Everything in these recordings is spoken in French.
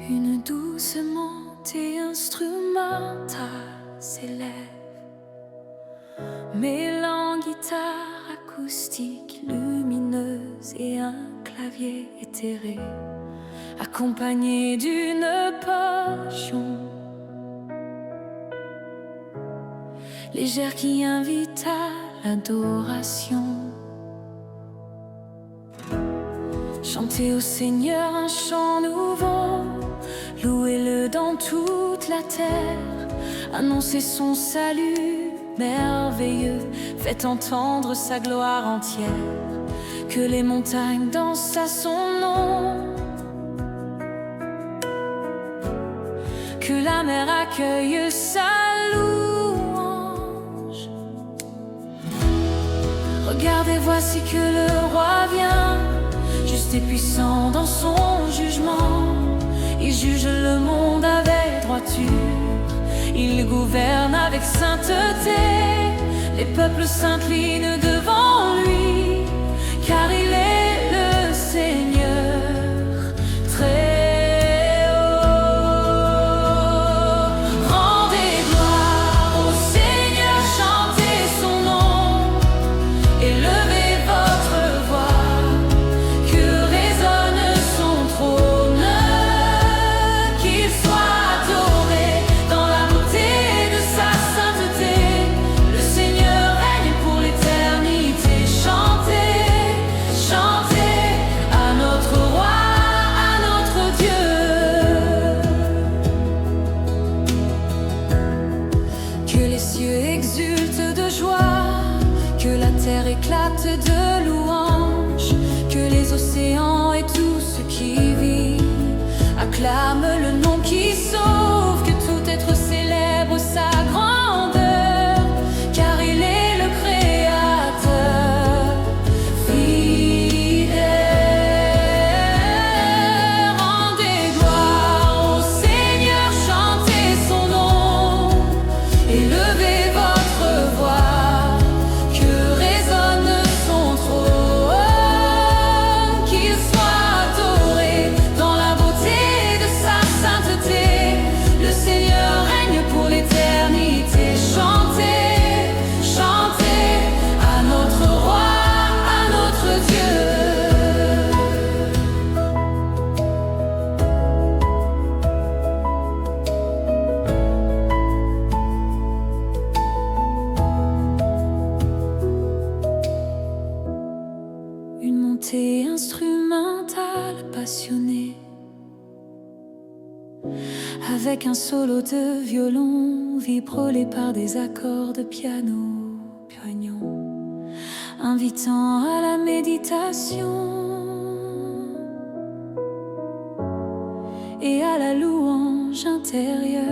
Une douce montée instrumentale s'élève, mêlant guitare acoustique lumineuse et un clavier éthéré, accompagné d'une potion légère qui invite à l'adoration. Chantez au Seigneur un chant nouveau, louez-le dans toute la terre, annoncez son salut merveilleux, faites entendre sa gloire entière, que les montagnes dansent à son nom, que la mer accueille sa louange. Regardez, voici que le roi vient, juste et puissant dans son jugement. Il juge le monde avec droiture, il gouverne avec sainteté. Les peuples s'inclinent devant lui, car il est le Seigneur très haut. Rendez gloire au Seigneur, chantez son nom, élevez votre voix, que résonne son trône, qu'il soit adoré dans la beauté de sa sainteté. Le Seigneur règne pour l'éternité. Chantez, chantez à notre roi, à notre Dieu. Que les cieux exultent de joie, que la terre éclate de louanges, que les océans et tout ce qui vit acclament le nom qui sauve, que tout être célèbre sa grandeur, car il est le Créateur fidèle. Rendez gloire au Seigneur, chantez son nom, élevez votre voix, que résonne son trône, qu'il soit adoré dans la beauté de sa sainteté. Le Seigneur règne pour l'éternité. Chantez, chantez à notre roi, à notre Dieu. Une montée instrumentale passionnée, avec un solo de violon vibrolé par des accords de piano poignants, invitant à la méditation et à la louange intérieure.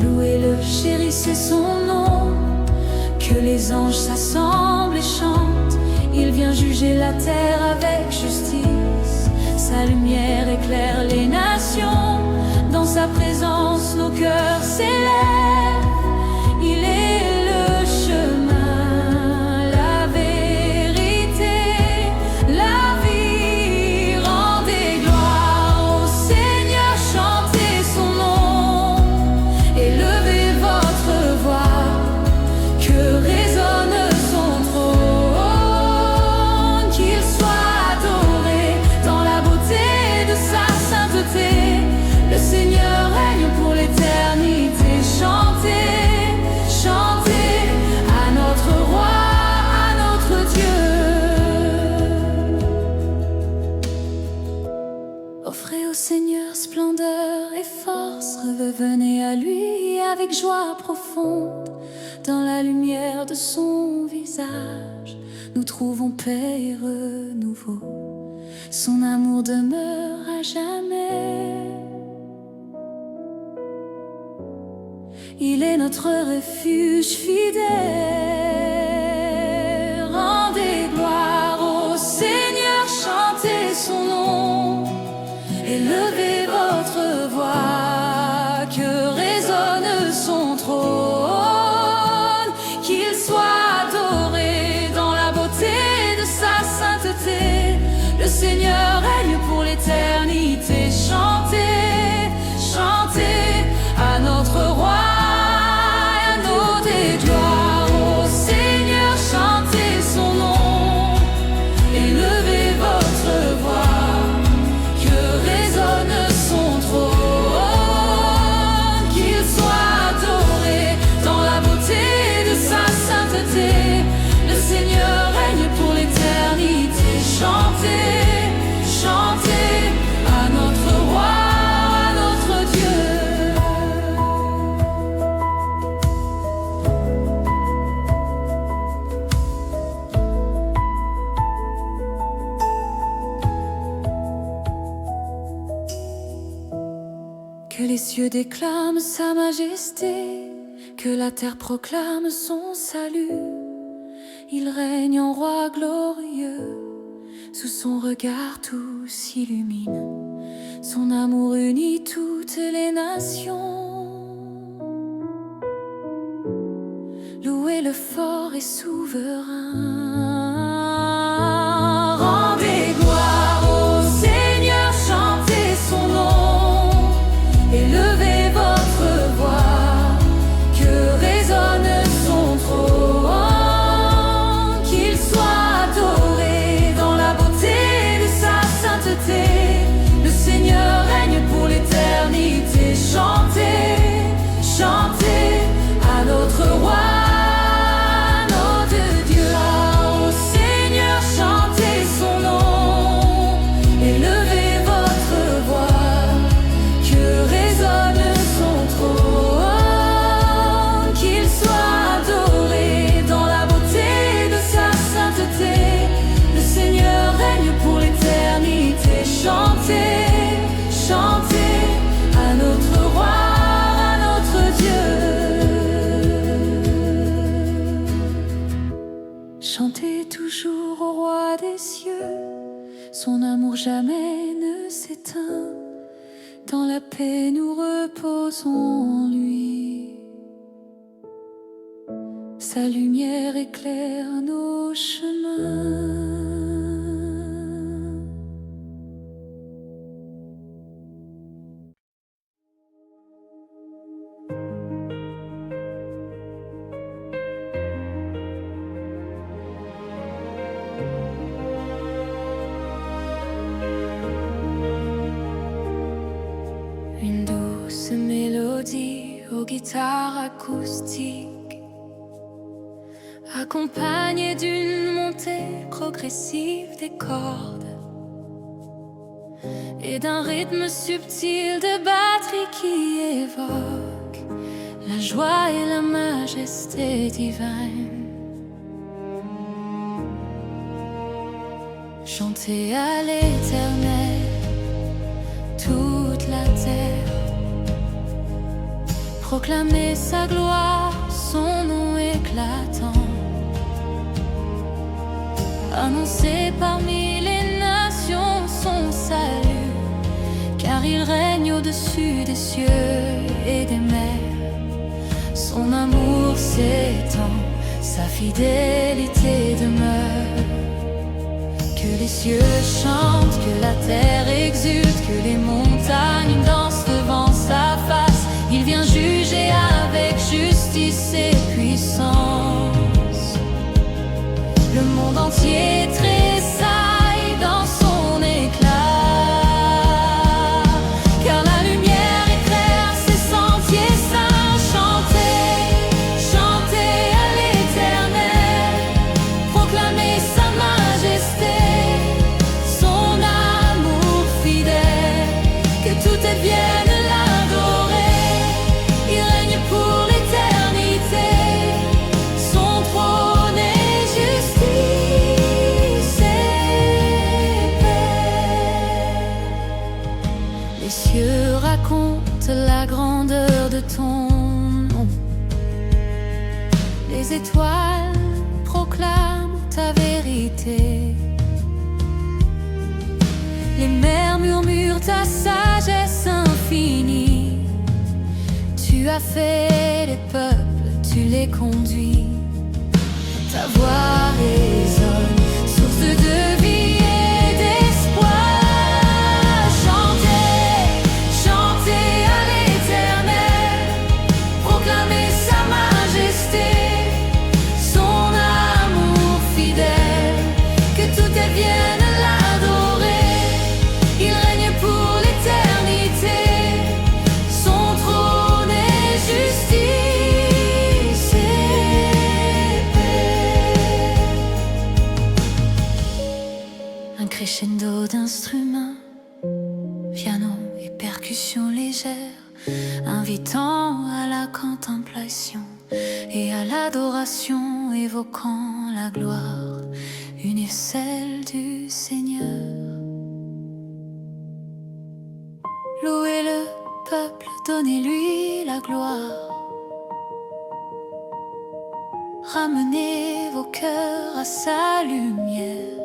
Louez-le, chérissez son nom, que les anges s'assemblent et chantent. Il vient juger la terre avec justice, sa lumière éclaire les nations. Dans sa présence nos cœurs s'élèvent. Il est le chemin, la vérité, la vie. Rendez gloire au Seigneur, chantez son nom, élevez votre voix, que résonne son trône, qu'il soit adoré dans la beauté de sa sainteté. Le Seigneur règne pour l'éternité. Chantez, chantez à notre roi, à notre Dieu. Offrez au Seigneur splendeur et force, revenez à lui avec joie profonde. Dans la lumière de son visage, nous trouvons paix et renouveau. Son amour demeure à jamais. Il est notre refuge fidèle. Rendez gloire au Seigneur, chantez son nom, élevez votre voix, que résonne son trône, qu'il soit adoré dans la beauté de sa sainteté. Le Seigneur règne pour l'éternité. Chantez, chantez à notre roi et à nos gloire. Ô Seigneur, chantez son nom, élevez votre voix, que résonne son trône, qu'il soit adoré dans la beauté de sa sainteté. Le Seigneur règne pour l'éternité. Chantez, chantez à notre roi, à notre Dieu. Que les cieux déclament sa majesté, que la terre proclame son salut. Il règne en roi glorieux, sous son regard tout s'illumine. Son amour unit toutes les nations. Louez le fort et souverain. Rendez gloire au Seigneur, chantez son nom, élevez votre voix, que résonne son trône, qu'il soit adoré dans la beauté de sa sainteté. Le Seigneur règne pour l'éternité. Chantez, chantez à notre roi, notre Dieu. Au Seigneur, chantez son nom, élevez votre voix, que résonne son trône, qu'il soit adoré dans la beauté de sa sainteté. Le Seigneur règne pour l'éternité. Chantez, chantez à notre roi, à notre Dieu. Chantez toujours au roi des cieux, son amour jamais ne s'éteint. Dans la paix nous reposons en lui, sa lumière éclaire nos chemins. Une douce mélodie aux guitares acoustiques, accompagnée d'une montée progressive des cordes et d'un rythme subtil de batterie qui évoque la joie et la majesté divine. Chantez à l'Éternel toute la terre, proclamez sa gloire, son nom éclatant, annoncez parmi les nations son salut, car il règne au-dessus des cieux et des mers. Son amour s'étend, sa fidélité demeure. Que les cieux chantent, que la terre exulte, que les montagnes dansent devant sa face. Il vient juger avec justice et puissance. Le monde entier tressaille dans son éclat, car la lumière éclaire ses sentiers saints. Chantez, chantez à l'Éternel, proclamez sa majesté, son amour fidèle, que tout est vienne l'adorer. Il règne pour l'éternité, son trône est justice et paix. Les cieux racontent la grandeur de ton nom, les étoiles proclament ta vérité, les mers murmurent ta sagesse infinie. Tu as fait les peuples, tu les conduis. Ta voix résonne, source de vie et d'espérance. Un crescendo d'instruments, piano et percussions légères, invitant à la contemplation et à l'adoration, évoquant la gloire universelle du Seigneur. Louez le peuple, donnez-lui la gloire. Ramenez vos cœurs à sa lumière.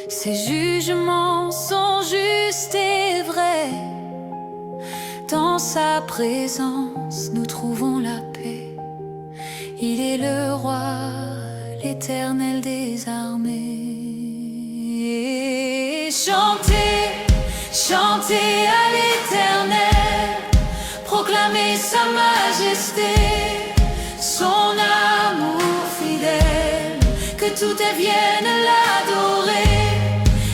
Ses jugements sont justes et vrais. Dans sa présence, nous trouvons la paix. Il est le roi, l'Éternel des armées. Chantez, chantez à l'Éternel, proclamez sa majesté, son amour fidèle, que tout vienne l'adorer.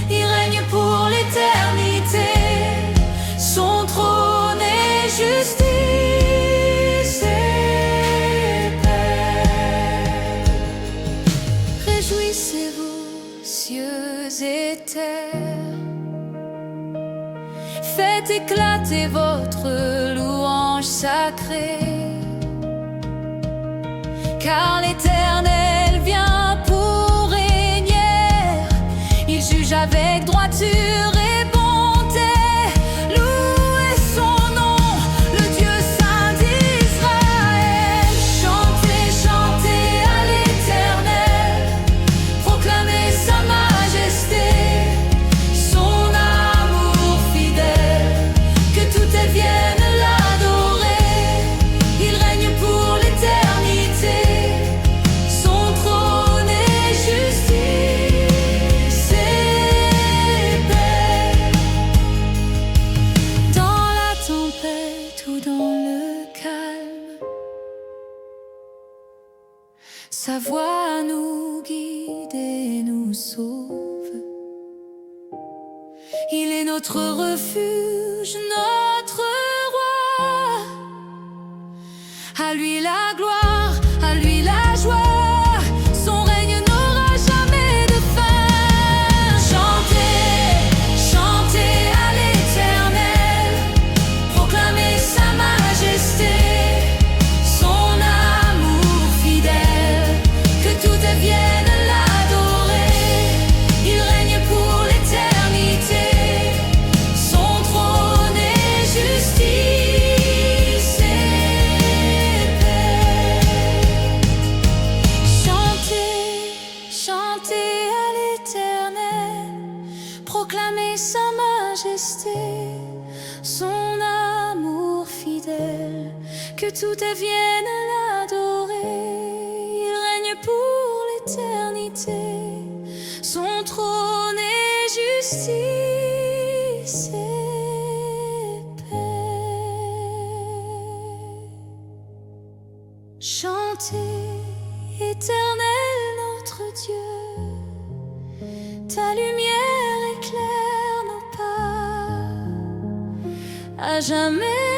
Il règne pour l'éternité, son trône est justice et paix. Réjouissez-vous, cieux et terre, faites éclater votre louange sacrée, car l'Éternel vient pour régner. Il juge avec droiture et bonté. Louez son nom, le Dieu saint d'Israël. Chantez, chantez à l'Éternel, proclamez sa majesté, son amour fidèle, que tout vienne l'adorer. Il règne pour l'éternité, son trône est justice et paix. Dans la tempête ou dans le calme, sa voix nous guide et nous sauve. Il est notre refuge, notre roi. À lui la gloire, à lui la joie, son règne n'aura jamais de fin. Chantez, chantez à l'Éternel, proclamez sa majesté, son amour fidèle, que tout vienne l'adorer. Il règne pour l'éternité, son trône est justice et paix. Chantez, chantez à l'Éternel, proclamez sa majesté, son amour fidèle, que tout vienne l'adorer. Il règne pour l'éternité, son trône est justice et paix. Chantez, Éternel notre Dieu, ta lumière éclaire nos pas. À jamais